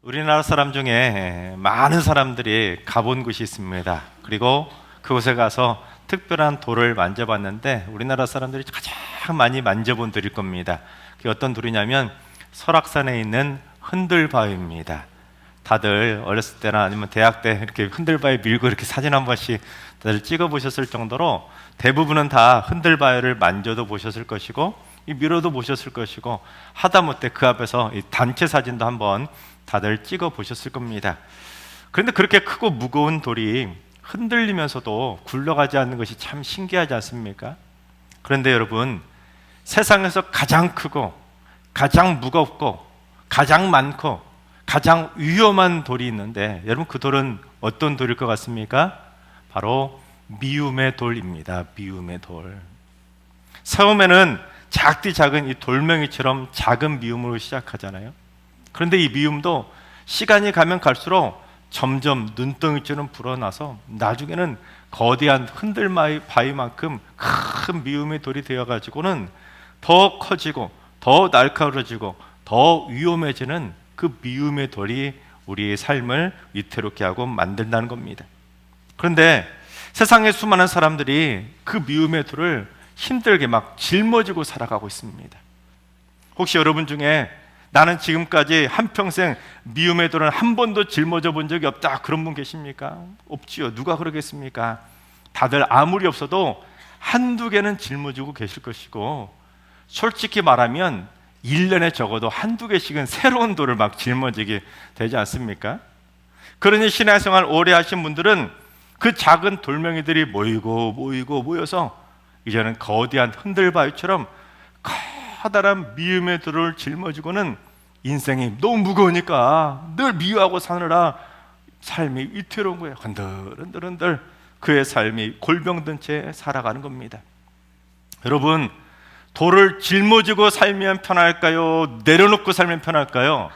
우리나라 사람 중에 많은 사람들이 가본 곳이 있습니다. 그리고 그곳에 가서 특별한 돌을 만져봤는데 우리나라 사람들이 가장 많이 만져본 돌일 겁니다. 그게 어떤 돌이냐면 설악산에 있는 흔들바위입니다. 다들 어렸을 때나 아니면 대학 때 이렇게 흔들바위 밀고 이렇게 사진 한 번씩 다들 찍어 보셨을 정도로 대부분은 다 흔들바위를 만져도 보셨을 것이고 밀어도 보셨을 것이고 하다못해 그 앞에서 이 단체 사진도 한번 다들 찍어 보셨을 겁니다. 그런데 그렇게 크고 무거운 돌이 흔들리면서도 굴러가지 않는 것이 참 신기하지 않습니까? 그런데 여러분, 세상에서 가장 크고 가장 무겁고 가장 많고 가장 위험한 돌이 있는데 여러분, 그 돌은 어떤 돌일 것 같습니까? 바로 미움의 돌입니다. 미움의 돌. 처음에는 작디 작은 이 돌멩이처럼 작은 미움으로 시작하잖아요. 그런데 이 미움도 시간이 가면 갈수록 점점 눈덩이처럼 불어나서 나중에는 거대한 흔들바위만큼 큰 미움의 돌이 되어가지고는 더 커지고 더 날카로워지고 더 위험해지는 그 미움의 돌이 우리의 삶을 위태롭게 하고 만든다는 겁니다. 그런데 세상의 수많은 사람들이 그 미움의 돌을 힘들게 막 짊어지고 살아가고 있습니다. 혹시 여러분 중에 나는 지금까지 한평생 미움의 돌을 한 번도 짊어져 본 적이 없다, 그런 분 계십니까? 없지요. 누가 그러겠습니까? 다들 아무리 없어도 한두 개는 짊어지고 계실 것이고, 솔직히 말하면 1년에 적어도 한두 개씩은 새로운 돌을 막 짊어지게 되지 않습니까? 그러니 신앙생활 오래 하신 분들은 그 작은 돌멩이들이 모여서 이제는 거대한 흔들바위처럼 커다란 미움의 돌을 짊어지고는 인생이 너무 무거우니까 늘 미워하고 사느라 삶이 위태로운 거예요. 흔들흔들 그의 삶이 골병든 채 살아가는 겁니다. 여러분, 돌을 짊어지고 살면 편할까요? 내려놓고 살면 편할까요?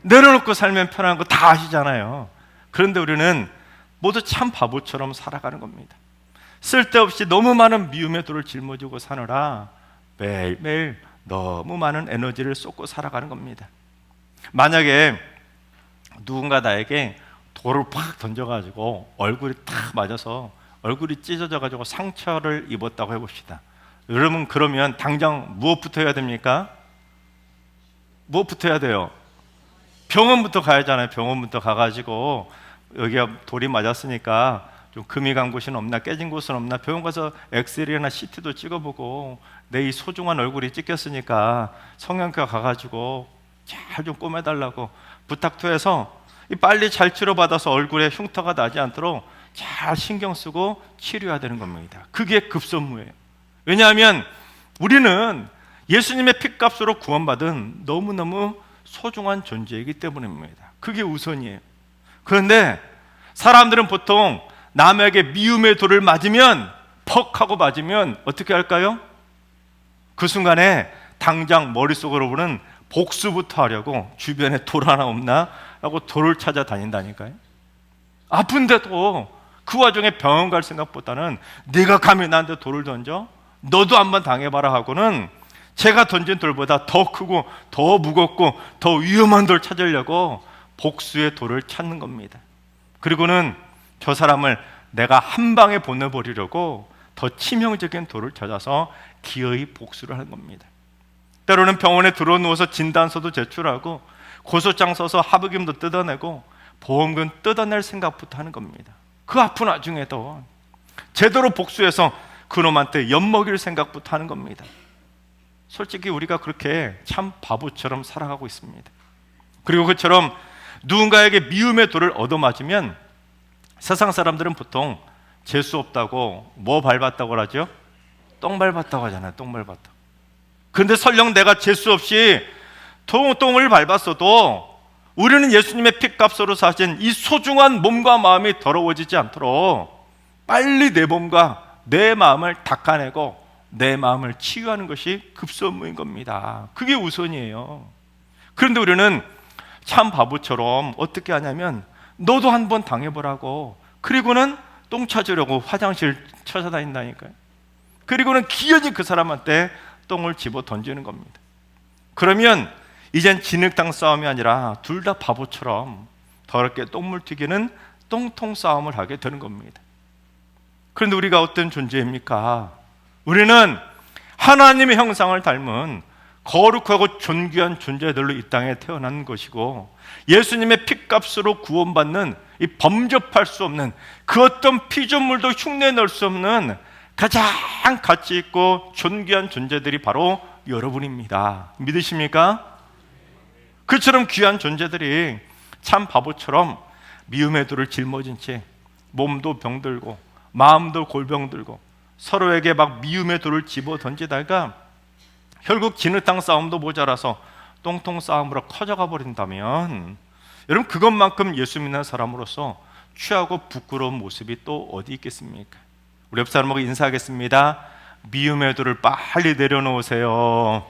내려놓고 살면 편한 거 다 아시잖아요. 그런데 우리는 모두 참 바보처럼 살아가는 겁니다. 쓸데없이 너무 많은 미움의 돌을 짊어지고 사느라 매일매일 너무 많은 에너지를 쏟고 살아가는 겁니다. 만약에 누군가 나에게 돌을 팍 던져가지고 얼굴이 탁 맞아서 얼굴이 찢어져가지고 상처를 입었다고 해봅시다. 여러분, 그러면 당장 무엇부터 해야 됩니까? 무엇부터 해야 돼요? 병원부터 가야 하잖아요. 병원부터 가가지고 여기가 돌이 맞았으니까 좀 금이 간 곳은 없나, 깨진 곳은 없나, 병원 가서 엑스레이나 CT도 찍어보고 내 이 소중한 얼굴이 찢겼으니까 성형외과 가가지고 잘 좀 꼬매달라고 부탁도 해서 빨리 잘 치료받아서 얼굴에 흉터가 나지 않도록 잘 신경 쓰고 치료해야 되는 겁니다. 그게 급선무예요. 왜냐하면 우리는 예수님의 피값으로 구원받은 너무너무 소중한 존재이기 때문입니다. 그게 우선이에요. 그런데 사람들은 보통 남에게 미움의 돌을 맞으면, 퍽 하고 맞으면 어떻게 할까요? 그 순간에 당장 머릿속으로는 복수부터 하려고 주변에 돌 하나 없나 하고 돌을 찾아다닌다니까요. 아픈데도 그 와중에 병원 갈 생각보다는 네가 감히 나한테 돌을 던져? 너도 한번 당해봐라 하고는 제가 던진 돌보다 더 크고 더 무겁고 더 위험한 돌 찾으려고 복수의 돌을 찾는 겁니다. 그리고는 저 사람을 내가 한 방에 보내버리려고 더 치명적인 돌을 찾아서 기어이 복수를 하는 겁니다. 때로는 병원에 들어 누워서 진단서도 제출하고 고소장 써서 합의금도 뜯어내고 보험금 뜯어낼 생각부터 하는 겁니다. 그 아픈 와중에도 제대로 복수해서 그놈한테 엿먹일 생각부터 하는 겁니다. 솔직히 우리가 그렇게 참 바보처럼 살아가고 있습니다. 그리고 그처럼 누군가에게 미움의 돌을 얻어맞으면 세상 사람들은 보통 재수 없다고 뭐 밟았다고 하죠? 똥 밟았다고 하잖아요. 똥 밟았다고. 그런데 설령 내가 재수 없이 똥을 밟았어도 우리는 예수님의 피값으로 사신 이 소중한 몸과 마음이 더러워지지 않도록 빨리 내 몸과 내 마음을 닦아내고 내 마음을 치유하는 것이 급선무인 겁니다. 그게 우선이에요. 그런데 우리는 참 바보처럼 어떻게 하냐면 너도 한번 당해보라고, 그리고는 똥 찾으려고 화장실 찾아다닌다니까요. 그리고는 기어이 그 사람한테 똥을 집어 던지는 겁니다. 그러면 이젠 진흙탕 싸움이 아니라 둘 다 바보처럼 더럽게 똥물 튀기는 똥통 싸움을 하게 되는 겁니다. 그런데 우리가 어떤 존재입니까? 우리는 하나님의 형상을 닮은 거룩하고 존귀한 존재들로 이 땅에 태어난 것이고, 예수님의 피값으로 구원받는 이 범접할 수 없는 그 어떤 피조물도 흉내 넣을 수 없는 가장 가치 있고 존귀한 존재들이 바로 여러분입니다. 믿으십니까? 그처럼 귀한 존재들이 참 바보처럼 미움의 돌을 짊어진 채 몸도 병들고 마음도 골병들고 서로에게 막 미움의 돌을 집어 던지다가 결국 진흙탕 싸움도 모자라서 똥통 싸움으로 커져가 버린다면, 여러분, 그것만큼 예수 믿는 사람으로서 취하고 부끄러운 모습이 또 어디 있겠습니까? 우리 옆 사람하고 인사하겠습니다. 미움의 돌을 빨리 내려놓으세요.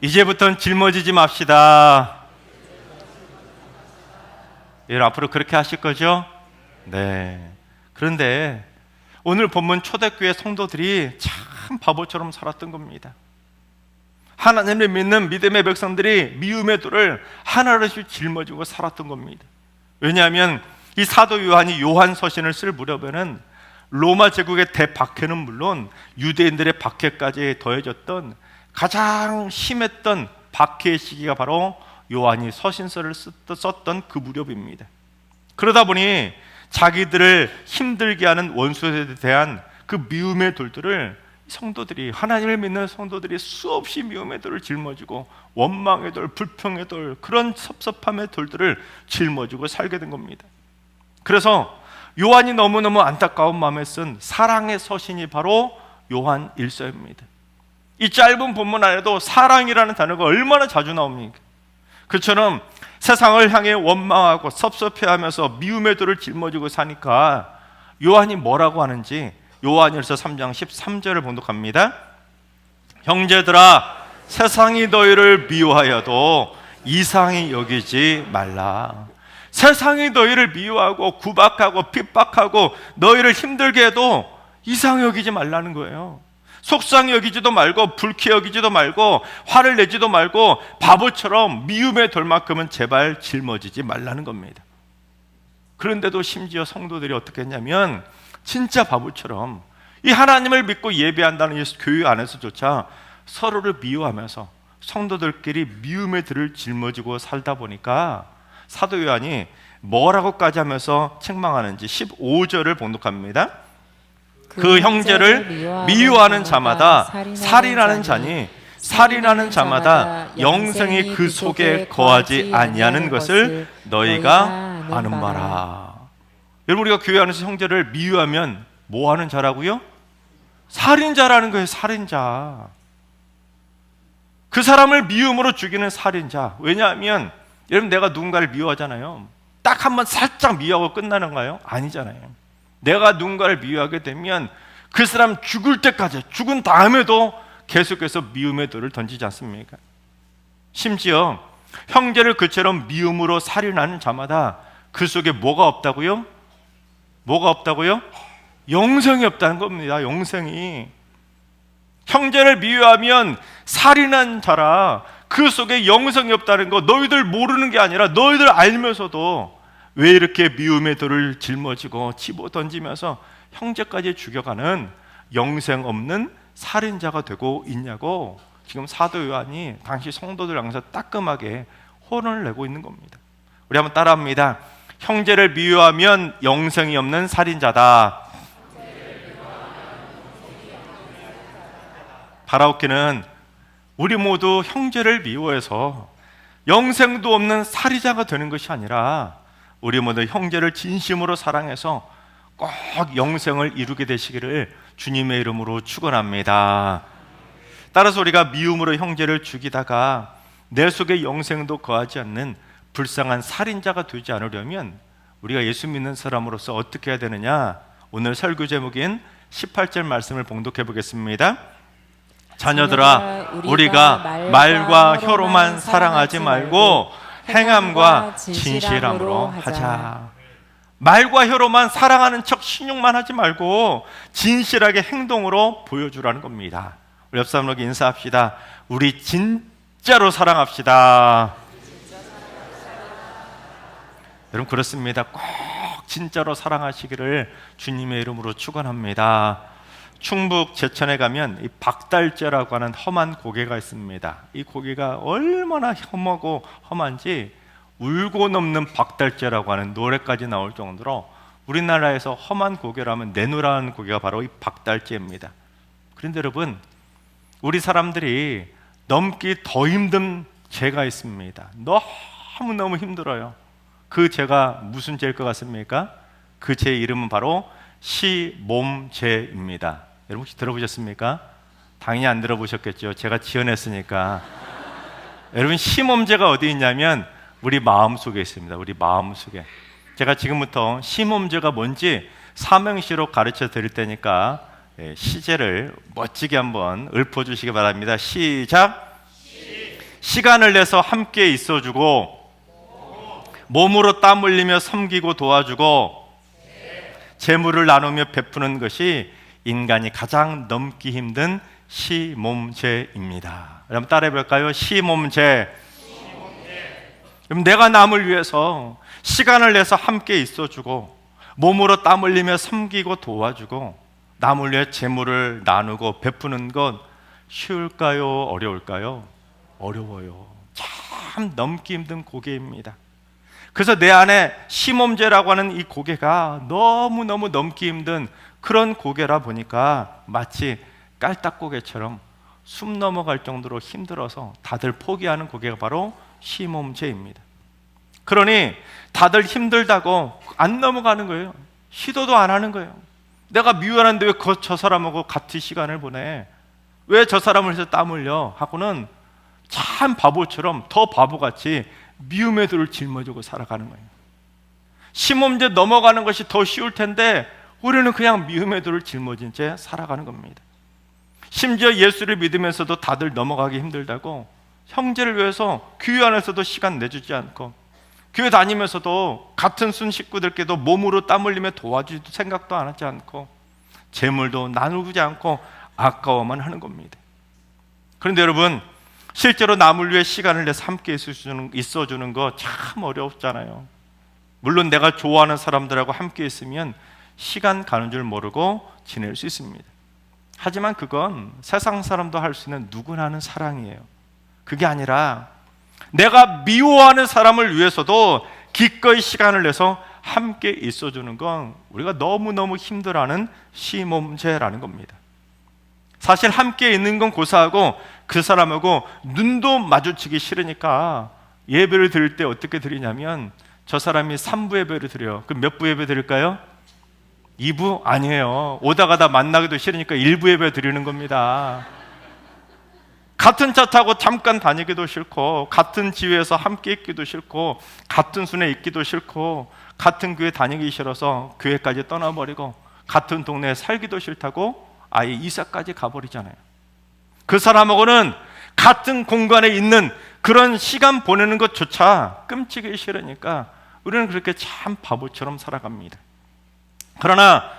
이제부터는 짊어지지 맙시다. 여러분, 앞으로 그렇게 하실 거죠? 네. 그런데 오늘 본문 초대교회 성도들이 참 바보처럼 살았던 겁니다. 하나님을 믿는 믿음의 백성들이 미움의 돌을 하나씩 짊어지고 살았던 겁니다. 왜냐하면 이 사도 요한이 요한 서신을 쓸 무렵에는 로마 제국의 대박해는 물론 유대인들의 박해까지 더해졌던 가장 심했던 박해의 시기가 바로 요한이 서신서를 썼던 그 무렵입니다. 그러다 보니 자기들을 힘들게 하는 원수에 대한 그 미움의 돌들을 성도들이, 하나님을 믿는 성도들이 수없이 미움의 돌을 짊어지고 원망의 돌, 불평의 돌, 그런 섭섭함의 돌들을 짊어지고 살게 된 겁니다. 그래서 요한이 너무너무 안타까운 마음에 쓴 사랑의 서신이 바로 요한 1서입니다. 이 짧은 본문 안에도 사랑이라는 단어가 얼마나 자주 나옵니까? 그처럼 세상을 향해 원망하고 섭섭해하면서 미움의 돌을 짊어지고 사니까 요한이 뭐라고 하는지 요한일서 3장 13절을 봉독합니다. 형제들아, 세상이 너희를 미워하여도 이상히 여기지 말라. 세상이 너희를 미워하고 구박하고 핍박하고 너희를 힘들게 해도 이상히 여기지 말라는 거예요. 속상히 여기지도 말고 불쾌 여기지도 말고 화를 내지도 말고 바보처럼 미움의 돌만큼은 제발 짊어지지 말라는 겁니다. 그런데도 심지어 성도들이 어떻게 했냐면 진짜 바보처럼 이 하나님을 믿고 예배한다는 이 교회 안에서조차 서로를 미워하면서 성도들끼리 미움의 돌을 짊어지고 살다 보니까 사도 요한이 뭐라고까지 하면서 책망하는지 15절을 봉독합니다. 그 형제를 미워하는 자마다 살인하는 자니 살인하는 자마다 영생이 그 속에 거하지 아니하는 것을 너희가 아는 바라. 여러분, 우리가 교회 안에서 형제를 미워하면 뭐 하는 자라고요? 살인자라는 거예요. 살인자. 그 사람을 미움으로 죽이는 살인자. 왜냐하면 여러분, 내가 누군가를 미워하잖아요. 딱 한 번 살짝 미워하고 끝나는가요? 아니잖아요. 내가 누군가를 미워하게 되면 그 사람 죽을 때까지, 죽은 다음에도 계속해서 미움의 돌을 던지지 않습니까? 심지어 형제를 그처럼 미움으로 살인하는 자마다 그 속에 뭐가 없다고요? 뭐가 없다고요? 영생이 없다는 겁니다. 영생이. 형제를 미워하면 살인한 자라 그 속에 영생이 없다는 거 너희들 모르는 게 아니라 너희들 알면서도 왜 이렇게 미움의 돌을 짊어지고 집어 던지면서 형제까지 죽여가는 영생 없는 살인자가 되고 있냐고 지금 사도 요한이 당시 성도들 향해서 따끔하게 혼을 내고 있는 겁니다. 우리 한번 따라합니다. 형제를 미워하면 영생이 없는 살인자다. 바라옵기는 우리 모두 형제를 미워해서 영생도 없는 살인자가 되는 것이 아니라 우리 모두 형제를 진심으로 사랑해서 꼭 영생을 이루게 되시기를 주님의 이름으로 축원합니다. 따라서 우리가 미움으로 형제를 죽이다가 내 속에 영생도 거하지 않는 불쌍한 살인자가 되지 않으려면 우리가 예수 믿는 사람으로서 어떻게 해야 되느냐? 오늘 설교 제목인 18절 말씀을 봉독해 보겠습니다. 자녀들아, 우리가 말과 혀로만 사랑하지 말고 행함과 진실함으로 하자. 말과 혀로만 사랑하는 척 신용만 하지 말고 진실하게 행동으로 보여주라는 겁니다. 우리 옆 사람에게 인사합시다. 우리 진짜로 사랑합시다. 여러분 그렇습니다. 꼭 진짜로 사랑하시기를 주님의 이름으로 축원합니다. 충북 제천에 가면 이 박달재라고 하는 험한 고개가 있습니다. 이 고개가 얼마나 험하고 험한지 울고 넘는 박달재라고 하는 노래까지 나올 정도로 우리나라에서 험한 고개라면 내노라는 고개가 바로 이 박달재입니다. 그런데 여러분, 우리 사람들이 넘기 더 힘든 죄가 있습니다. 너무너무 힘들어요. 그 죄가 무슨 죄일 것 같습니까? 그 죄의 이름은 바로 시몸죄입니다. 여러분 혹시 들어보셨습니까? 당연히 안 들어보셨겠죠. 제가 지어냈으니까. 여러분 시몸죄가 어디 있냐면 우리 마음속에 있습니다. 우리 마음속에. 제가 지금부터 시몸죄가 뭔지 삼행시로 가르쳐 드릴 테니까 시제를 멋지게 한번 읊어주시기 바랍니다. 시작! 시간을 내서 함께 있어주고 몸으로 땀 흘리며 섬기고 도와주고 재물을 나누며 베푸는 것이 인간이 가장 넘기 힘든 시몸죄입니다. 여러분 따라해 볼까요? 시몸죄. 그럼 내가 남을 위해서 시간을 내서 함께 있어주고 몸으로 땀 흘리며 섬기고 도와주고 남을 위해 재물을 나누고 베푸는 것 쉬울까요? 어려울까요? 어려워요. 참 넘기 힘든 고개입니다. 그래서 내 안에 시몸죄라고 하는 이 고개가 너무너무 넘기 힘든 그런 고개라 보니까 마치 깔딱고개처럼 숨 넘어갈 정도로 힘들어서 다들 포기하는 고개가 바로 시몸죄입니다. 그러니 다들 힘들다고 안 넘어가는 거예요. 시도도 안 하는 거예요. 내가 미워하는데 왜 저 사람하고 같은 시간을 보내? 왜 저 사람을 해서 땀 흘려? 하고는 참 바보처럼 더 바보같이 미움의 돌을 짊어지고 살아가는 거예요. 시몸죄 넘어가는 것이 더 쉬울 텐데 우리는 그냥 미움의 돌을 짊어진 채 살아가는 겁니다. 심지어 예수를 믿으면서도 다들 넘어가기 힘들다고 형제를 위해서 교회 안에서도 시간 내주지 않고 교회 다니면서도 같은 순 식구들께도 몸으로 땀 흘리며 도와줄 생각도 안 하지 않고 재물도 나누지 않고 아까워만 하는 겁니다. 그런데 여러분 실제로 남을 위해 시간을 내서 함께 있어주는 거 참 어렵잖아요. 물론 내가 좋아하는 사람들하고 함께 있으면 시간 가는 줄 모르고 지낼 수 있습니다. 하지만 그건 세상 사람도 할 수 있는 누구나 하는 사랑이에요. 그게 아니라 내가 미워하는 사람을 위해서도 기꺼이 시간을 내서 함께 있어주는 건 우리가 너무너무 힘들어하는 시몸죄라는 겁니다. 사실 함께 있는 건 고사하고 그 사람하고 눈도 마주치기 싫으니까 예배를 드릴 때 어떻게 드리냐면 저 사람이 3부 예배를 드려요. 그럼 몇 부 예배 드릴까요? 2부? 아니에요. 오다 가다 만나기도 싫으니까 1부 예배 드리는 겁니다. 같은 차 타고 잠깐 다니기도 싫고 같은 지회에서 함께 있기도 싫고 같은 순에 있기도 싫고 같은 교회 다니기 싫어서 교회까지 떠나버리고 같은 동네에 살기도 싫다고 아예 이사까지 가버리잖아요. 그 사람하고는 같은 공간에 있는 그런 시간 보내는 것조차 끔찍이 싫으니까 우리는 그렇게 참 바보처럼 살아갑니다. 그러나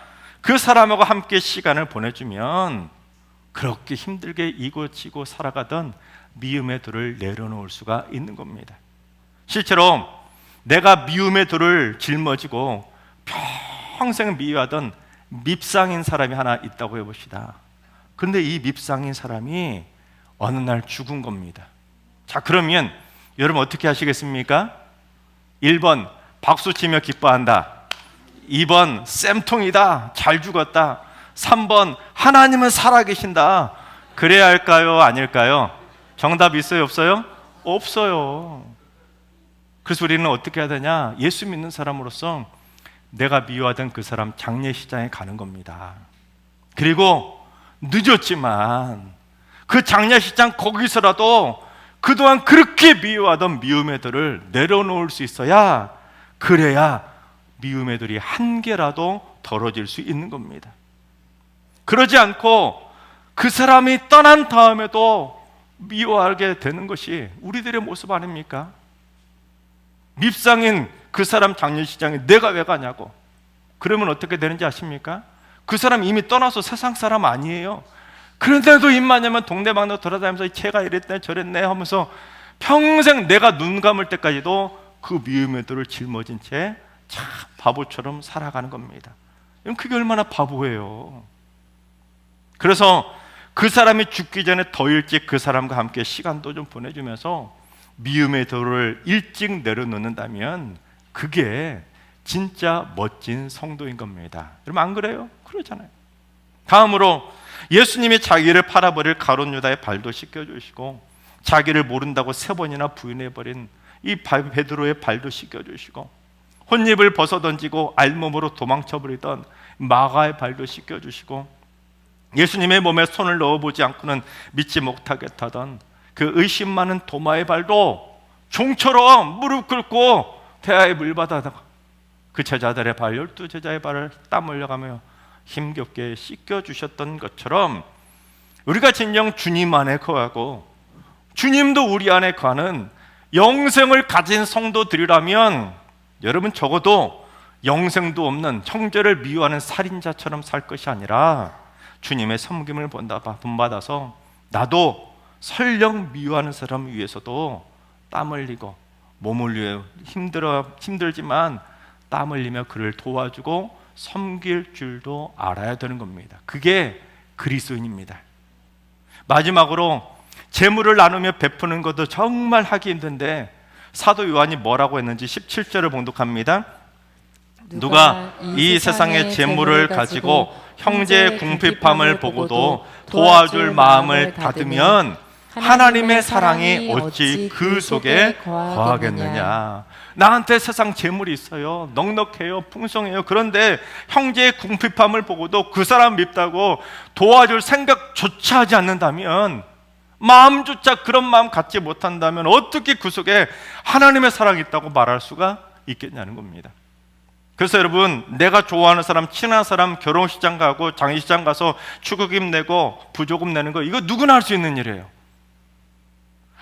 그 사람하고 함께 시간을 보내주면 그렇게 힘들게 이고지고 살아가던 미움의 돌을 내려놓을 수가 있는 겁니다. 실제로 내가 미움의 돌을 짊어지고 평생 미워하던 밉상인 사람이 하나 있다고 해봅시다. 그런데 이 밉상인 사람이 어느 날 죽은 겁니다. 자, 그러면 여러분 어떻게 하시겠습니까? 1번 박수치며 기뻐한다. 2번 쌤통이다. 잘 죽었다. 3번 하나님은 살아계신다. 그래야 할까요? 아닐까요? 정답 있어요? 없어요? 없어요. 그래서 우리는 어떻게 해야 되냐? 예수 믿는 사람으로서 내가 미워하던 그 사람 장례식장에 가는 겁니다. 그리고 늦었지만 그 장례식장 거기서라도 그동안 그렇게 미워하던 미움의 돌을 내려놓을 수 있어야, 그래야 미움의 돌이 한 개라도 덜어질 수 있는 겁니다. 그러지 않고 그 사람이 떠난 다음에도 미워하게 되는 것이 우리들의 모습 아닙니까? 밉상인 그 사람 장례식장에 내가 왜 가냐고. 그러면 어떻게 되는지 아십니까? 그 사람 이미 떠나서 세상 사람 아니에요. 그런데도 입만 열면 동네방네 돌아다니면서 쟤가 이랬네 저랬네 하면서 평생 내가 눈 감을 때까지도 그 미움의 돌을 짊어진 채 참 바보처럼 살아가는 겁니다. 그게 얼마나 바보예요. 그래서 그 사람이 죽기 전에 더 일찍 그 사람과 함께 시간도 좀 보내주면서 미움의 돌을 일찍 내려놓는다면 그게 진짜 멋진 성도인 겁니다. 여러분 안 그래요? 그러잖아요. 다음으로 예수님이 자기를 팔아버릴 가룟 유다의 발도 씻겨주시고, 자기를 모른다고 3번이나 부인해버린 이 베드로의 발도 씻겨주시고, 혼입을 벗어던지고 알몸으로 도망쳐버리던 마가의 발도 씻겨주시고, 예수님의 몸에 손을 넣어보지 않고는 믿지 못하겠다던 그 의심 많은 도마의 발도 종처럼 무릎 꿇고 태아에 물받아다가 그 제자들의 발, 12제자의 발을 땀 흘려가며 힘겹게 씻겨주셨던 것처럼 우리가 진정 주님 안에 거하고 주님도 우리 안에 거하는 영생을 가진 성도들이라면 여러분 적어도 영생도 없는 형제를 미워하는 살인자처럼 살 것이 아니라 주님의 섬김을 본받아서 나도 설령 미워하는 사람 위해서도 땀 흘리고 몸을 위해 힘들지만 땀 흘리며 그를 도와주고 섬길 줄도 알아야 되는 겁니다. 그게 그리스도인입니다. 마지막으로 재물을 나누며 베푸는 것도 정말 하기 힘든데 사도 요한이 뭐라고 했는지 17절을 봉독합니다. 누가 이 세상의 재물을 가지고 형제의 궁핍함을 보고도 도와줄 마음을 닫으면 하나님의 사랑이 어찌 그 속에 거하겠느냐. 나한테 세상 재물이 있어요, 넉넉해요, 풍성해요. 그런데 형제의 궁핍함을 보고도 그 사람 밉다고 도와줄 생각조차 하지 않는다면, 마음조차 그런 마음 갖지 못한다면 어떻게 그 속에 하나님의 사랑이 있다고 말할 수가 있겠냐는 겁니다. 그래서 여러분, 내가 좋아하는 사람, 친한 사람 결혼식장 가고 장례식장 가서 축의금 내고 부조금 내는 거, 이거 누구나 할 수 있는 일이에요.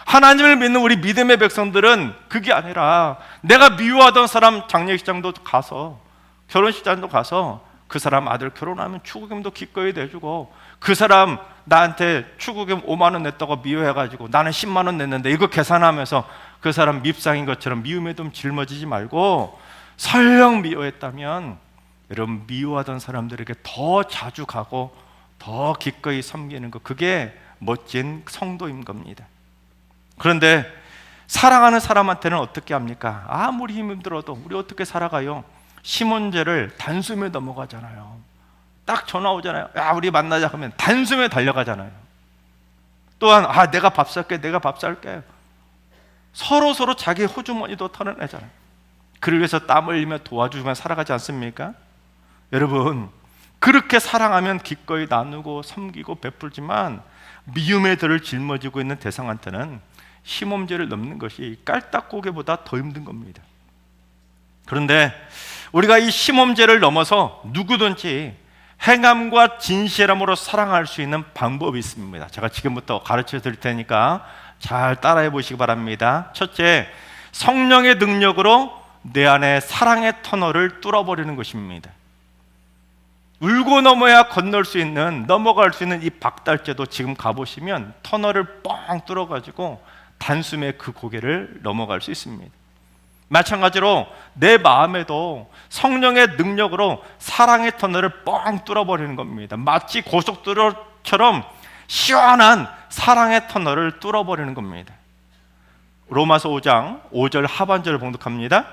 하나님을 믿는 우리 믿음의 백성들은 그게 아니라 내가 미워하던 사람 장례식장도 가서, 결혼식장도 가서 그 사람 아들 결혼하면 축의금도 기꺼이 내주고, 그 사람 나한테 축의금 5만 원 냈다고 미워해가지고 나는 10만 원 냈는데 이거 계산하면서 그 사람 밉상인 것처럼 미움에 좀 짊어지지 말고, 설령 미워했다면 여러분 미워하던 사람들에게 더 자주 가고 더 기꺼이 섬기는 것, 그게 멋진 성도인 겁니다. 그런데 사랑하는 사람한테는 어떻게 합니까? 아무리 힘들어도 우리 어떻게 살아가요? 시몬제를 단숨에 넘어가잖아요. 딱 전화 오잖아요. 야, 우리 만나자 하면 단숨에 달려가잖아요. 또한 내가 밥 살게, 내가 밥 살게. 서로 자기 호주머니도 털어내잖아요. 그를 위해서 땀 흘리며 도와주면 살아가지 않습니까? 여러분, 그렇게 사랑하면 기꺼이 나누고 섬기고 베풀지만 미움의 들을 짊어지고 있는 대상한테는 심험제를 넘는 것이 깔딱고개보다 더 힘든 겁니다. 그런데 우리가 이 심험제를 넘어서 누구든지 행함과 진실함으로 사랑할 수 있는 방법이 있습니다. 제가 지금부터 가르쳐 드릴 테니까 잘 따라해 보시기 바랍니다. 첫째, 성령의 능력으로 내 안에 사랑의 터널을 뚫어버리는 것입니다. 울고 넘어야 건널 수 있는, 넘어갈 수 있는 이 박달재도 지금 가보시면 터널을 뻥 뚫어가지고 단숨에 그 고개를 넘어갈 수 있습니다. 마찬가지로 내 마음에도 성령의 능력으로 사랑의 터널을 뻥 뚫어버리는 겁니다. 마치 고속도로처럼 시원한 사랑의 터널을 뚫어버리는 겁니다. 로마서 5장 5절 하반절을 봉독합니다.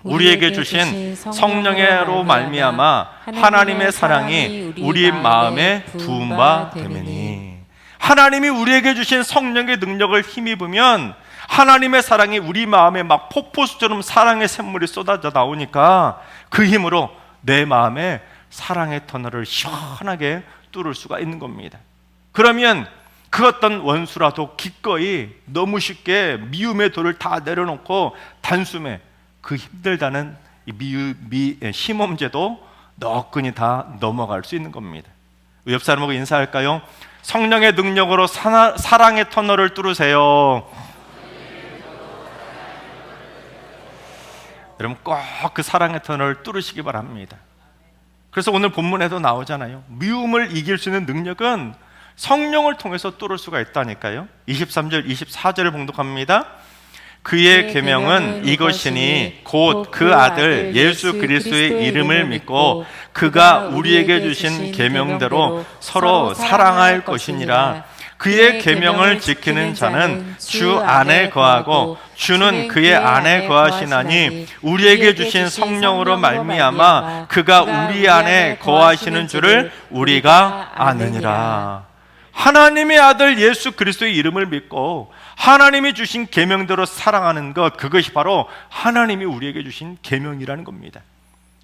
우리에게 주신 성령으로 말미암아 하나님의 사랑이 우리 마음에 부은 바 되매니. 하나님이 우리에게 주신 성령의 능력을 힘입으면 하나님의 사랑이 우리 마음에 막 폭포수처럼 사랑의 샘물이 쏟아져 나오니까 그 힘으로 내 마음에 사랑의 터널을 시원하게 뚫을 수가 있는 겁니다. 그러면 그 어떤 원수라도 기꺼이 너무 쉽게 미움의 돌을 다 내려놓고 단숨에 그 힘들다는 심험제도 너끈히 다 넘어갈 수 있는 겁니다. 옆 사람하고 인사할까요? 성령의 능력으로 사랑의 터널을 뚫으세요. 여러분 꼭 그 사랑의 터널을 뚫으시기 바랍니다. 그래서 오늘 본문에도 나오잖아요. 미움을 이길 수 있는 능력은 성령을 통해서 뚫을 수가 있다니까요. 23절, 24절을 봉독합니다. 그의 계명은 이것이니 곧 그 아들 예수 그리스도의 이름을 믿고 그가 우리에게 주신 계명대로 서로 사랑할 것이니라. 그의 계명을 지키는 자는 주 안에 거하고 주는 그의 안에 거하시나니 우리에게 주신 성령으로 말미암아 그가 우리 안에 거하시는 줄을 우리가 아느니라. 하나님의 아들 예수 그리스도의 이름을 믿고 하나님이 주신 계명대로 사랑하는 것, 그것이 바로 하나님이 우리에게 주신 계명이라는 겁니다.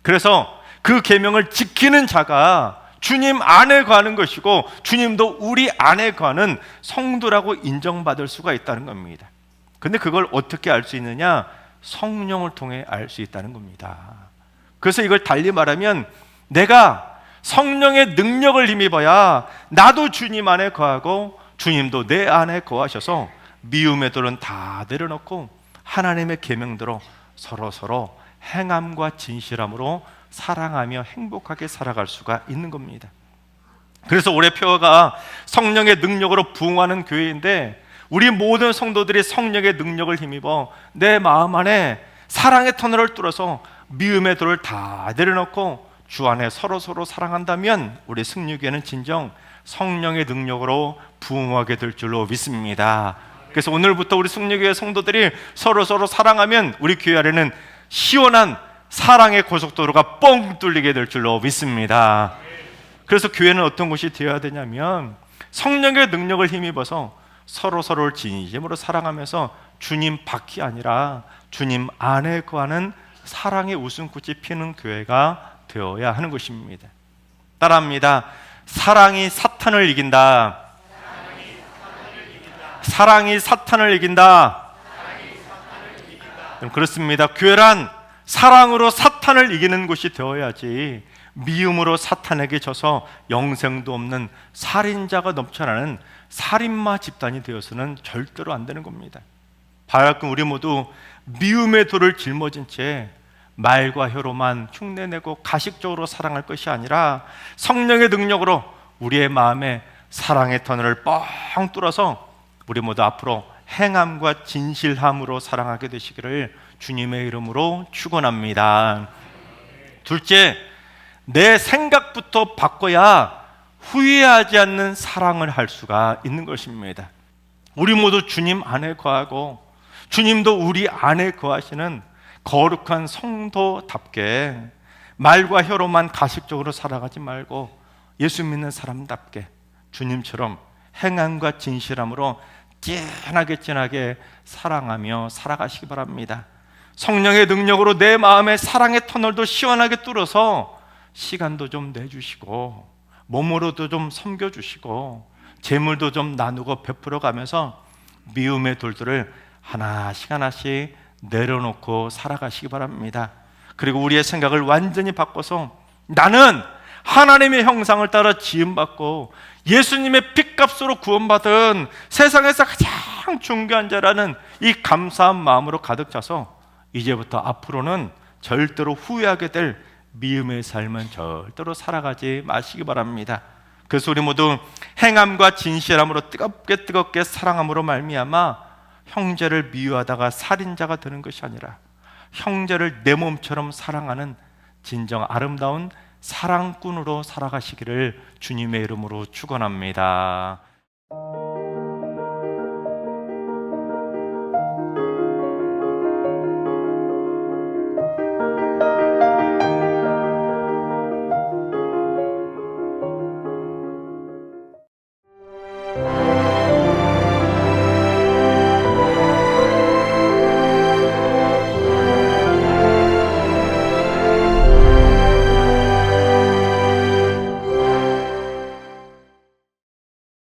그래서 그 계명을 지키는 자가 주님 안에 거하는 것이고 주님도 우리 안에 거하는 성도라고 인정받을 수가 있다는 겁니다. 근데 그걸 어떻게 알 수 있느냐? 성령을 통해 알 수 있다는 겁니다. 그래서 이걸 달리 말하면 내가 성령의 능력을 힘입어야 나도 주님 안에 거하고 주님도 내 안에 거하셔서 미움의 돌은 다 내려놓고 하나님의 계명대로 서로 행함과 진실함으로 사랑하며 행복하게 살아갈 수가 있는 겁니다. 그래서 올해 표어가 성령의 능력으로 부흥하는 교회인데 우리 모든 성도들이 성령의 능력을 힘입어 내 마음 안에 사랑의 터널을 뚫어서 미움의 돌을 다 내려놓고 주 안에 서로 사랑한다면 우리 승리교회는 진정 성령의 능력으로 부흥하게 될 줄로 믿습니다. 그래서 오늘부터 우리 승리교회 성도들이 서로 사랑하면 우리 교회 안에는 시원한 사랑의 고속도로가 뻥 뚫리게 될 줄로 믿습니다. 그래서 교회는 어떤 곳이 되어야 되냐면 성령의 능력을 힘입어서 서로를 진심으로 사랑하면서 주님 밖이 아니라 주님 안에 거하는 사랑의 웃음꽃이 피는 교회가 되어야 하는 것입니다. 따라합니다. 사랑이 사탄을 이긴다. 사랑이 사탄을 이긴다. 그렇습니다. 교회란 사랑으로 사탄을 이기는 곳이 되어야지 미움으로 사탄에게 져서 영생도 없는 살인자가 넘쳐나는 살인마 집단이 되어서는 절대로 안 되는 겁니다. 바라끔 우리 모두 미움의 돌을 짊어진 채 말과 혀로만 흉내내고 가식적으로 사랑할 것이 아니라 성령의 능력으로 우리의 마음에 사랑의 터널을 뻥 뚫어서 우리 모두 앞으로 행함과 진실함으로 사랑하게 되시기를 주님의 이름으로 축원합니다. 둘째, 내 생각부터 바꿔야 후회하지 않는 사랑을 할 수가 있는 것입니다. 우리 모두 주님 안에 거하고 주님도 우리 안에 거하시는 거룩한 성도답게 말과 혀로만 가식적으로 살아가지 말고 예수 믿는 사람답게 주님처럼 행함과 진실함으로 진하게 사랑하며 살아가시기 바랍니다. 성령의 능력으로 내 마음에 사랑의 터널도 시원하게 뚫어서 시간도 좀 내주시고 몸으로도 좀 섬겨주시고 재물도 좀 나누고 베풀어 가면서 미움의 돌들을 하나씩 내려놓고 살아가시기 바랍니다. 그리고 우리의 생각을 완전히 바꿔서 나는 하나님의 형상을 따라 지음받고 예수님의 핏값으로 구원받은 세상에서 가장 존귀한 자라는 이 감사한 마음으로 가득 차서 이제부터 앞으로는 절대로 후회하게 될 미움의 삶은 절대로 살아가지 마시기 바랍니다. 그래서 우리 모두 행함과 진실함으로 뜨겁게 사랑함으로 말미암아 형제를 미워하다가 살인자가 되는 것이 아니라 형제를 내 몸처럼 사랑하는 진정 아름다운 사랑꾼으로 살아가시기를 주님의 이름으로 축원합니다.